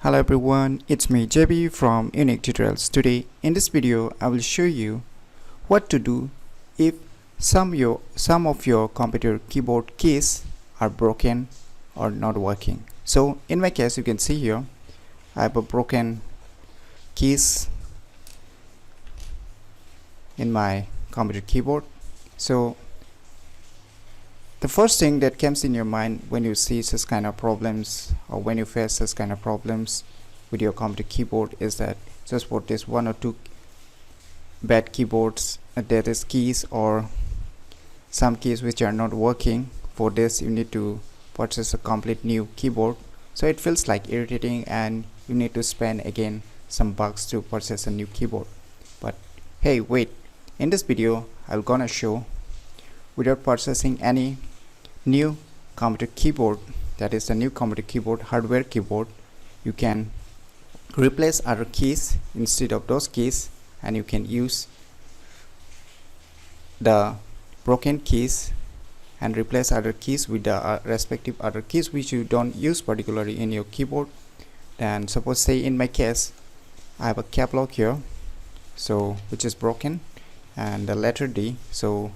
Hello everyone, it's me JB from UniqueTutorials. Today in this video I will show you what to do if some of your computer keyboard keys are broken or not working. So in my case, you can see here I have a broken keys in my computer keyboard. So the first thing that comes in your mind when you see such kind of problems or when you face such kind of problems with your computer keyboard is that just for this one or two bad keyboards, that is keys or some keys which are not working. For this you need to purchase a complete new keyboard, so it feels like irritating and you need to spend again some bucks to purchase a new keyboard. But hey, wait, in this video I'm gonna show without purchasing any new computer keyboard, that is the new computer keyboard, hardware keyboard, you can replace other keys instead of those keys and you can use the broken keys and replace other keys with the respective other keys which you don't use particularly in your keyboard. Then suppose say in my case I have a cap lock here, so which is broken, and the letter D, so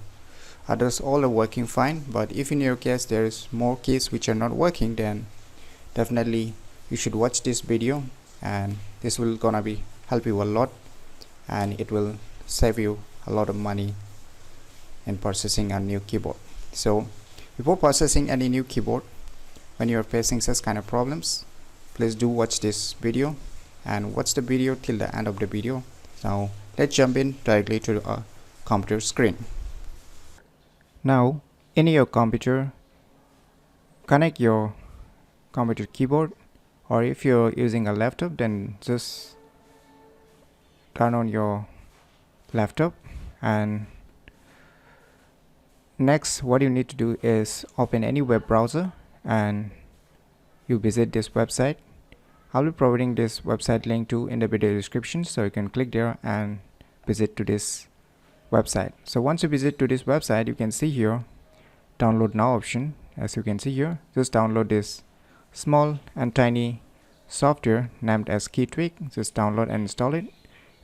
others all are working fine. But if in your case there is more keys which are not working, then definitely you should watch this video and this will gonna be help you a lot and it will save you a lot of money in purchasing a new keyboard. So before purchasing any new keyboard, when you are facing such kind of problems, please do watch this video and watch the video till the end of the video. Now let's jump in directly to a computer screen. Now in your computer, connect your computer keyboard, or if you're using a laptop then just turn on your laptop. And next what you need to do is open any web browser and you visit this website. I'll be providing this website link to in the video description, so you can click there and visit to this website. So once you visit to this website, you can see here download now option. As you can see here, just download this small and tiny software named as KeyTweak. Just download and install it.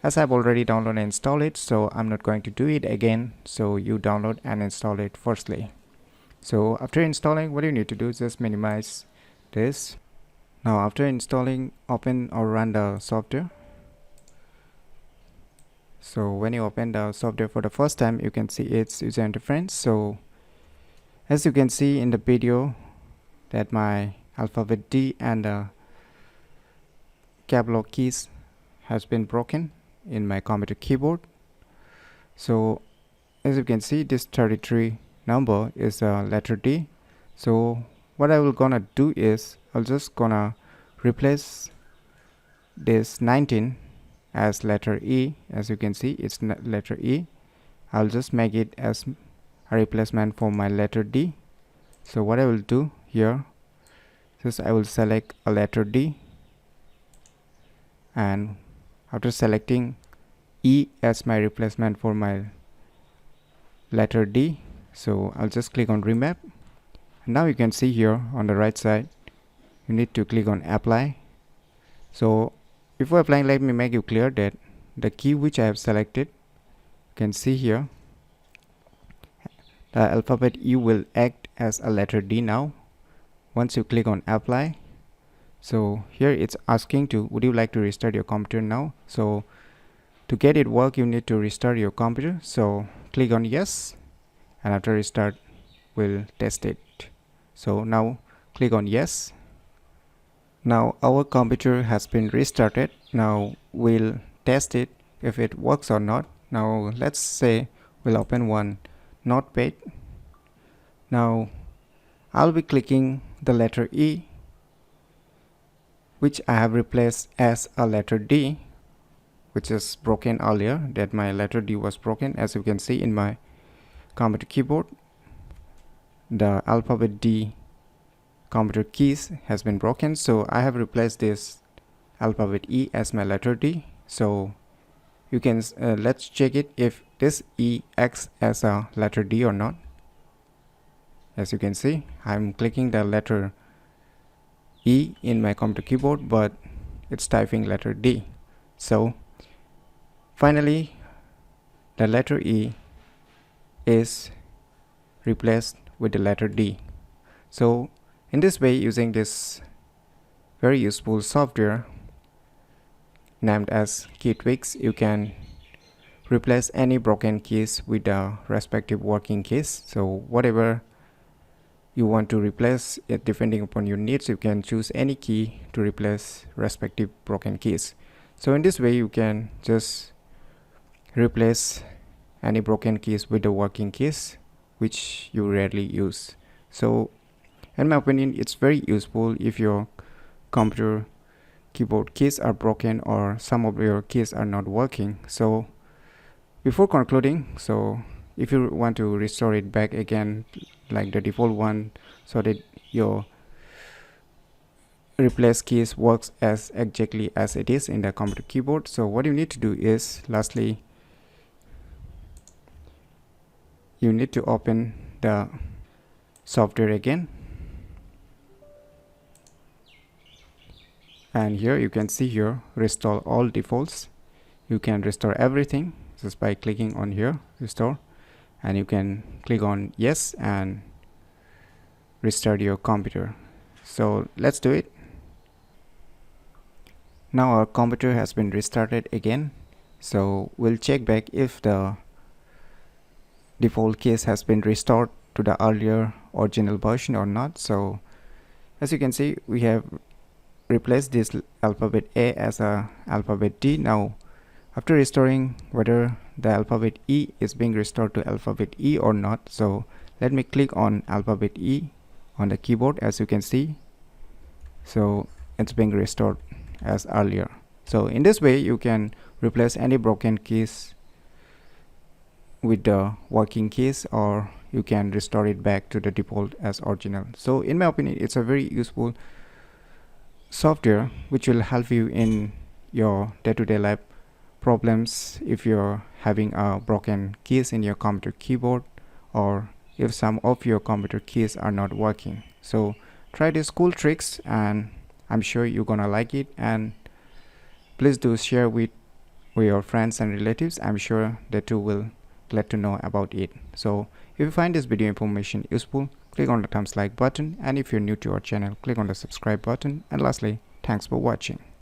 As I've already downloaded and installed it, so I'm not going to do it again, so you download and install it firstly. So after installing, what you need to do is just minimize this. Now after installing, open or run the software. So when you open the software for the first time, you can see its user interface. So as you can see in the video that my alphabet D and the cap lock keys has been broken in my computer keyboard. So as you can see, this 33 number is a letter D. So what I will gonna do is I'll just gonna replace this 19 as letter E. As you can see, it's letter E. I'll just make it as a replacement for my letter D. So what I will do here, just I will select a letter D, and after selecting E as my replacement for my letter D, so I'll just click on remap. And now you can see here on the right side you need to click on apply. So before applying, let me make you clear that the key which I have selected, you can see here the alphabet U will act as a letter D now once you click on apply. So here it's asking to, would you like to restart your computer now? So to get it work, you need to restart your computer. So click on yes, and after restart we'll test it. So now click on yes. Now our computer has been restarted. Now we'll test it if it works or not. Now let's say we'll open one notepad. Now I'll be clicking the letter E, which I have replaced as a letter D, which is broken earlier, that my letter D was broken. As you can see in my computer keyboard, the alphabet D computer keys has been broken, so I have replaced this alphabet E as my letter D. So you can let's check it if this E acts as a letter D or not. As you can see, I'm clicking the letter E in my computer keyboard, but it's typing letter D. So finally the letter E is replaced with the letter D. So in this way, using this very useful software named as Key Tweaks, you can replace any broken keys with the respective working keys. So whatever you want to replace it, depending upon your needs, you can choose any key to replace respective broken keys. So in this way, you can just replace any broken keys with the working keys which you rarely use. So in my opinion, it's very useful if your computer keyboard keys are broken or some of your keys are not working. So before concluding, so if you want to restore it back again like the default one, so that your replace keys works as exactly as it is in the computer keyboard, so what you need to do is, lastly, you need to open the software again, and here you can see here restore all defaults. You can restore everything just by clicking on here restore, and you can click on yes and restart your computer. So let's do it. Now our computer has been restarted again, so we'll check back if the default keys has been restored to the earlier original version or not. So as you can see, we have replaced this alphabet A as a alphabet D. Now after restoring, whether the alphabet E is being restored to alphabet E or not, so let me click on alphabet E on the keyboard. As you can see, so it's being restored as earlier. So in this way, you can replace any broken keys with the working keys, or you can restore it back to the default as original. So in my opinion, it's a very useful software which will help you in your day-to-day life problems if you're having broken keys in your computer keyboard, or if some of your computer keys are not working. So try these cool tricks and I'm sure you're gonna like it, and please do share with your friends and relatives. I'm sure they too will glad to know about it. So if you find this video information useful, click on the thumbs like button, and if you're new to our channel, click on the subscribe button, and lastly, thanks for watching.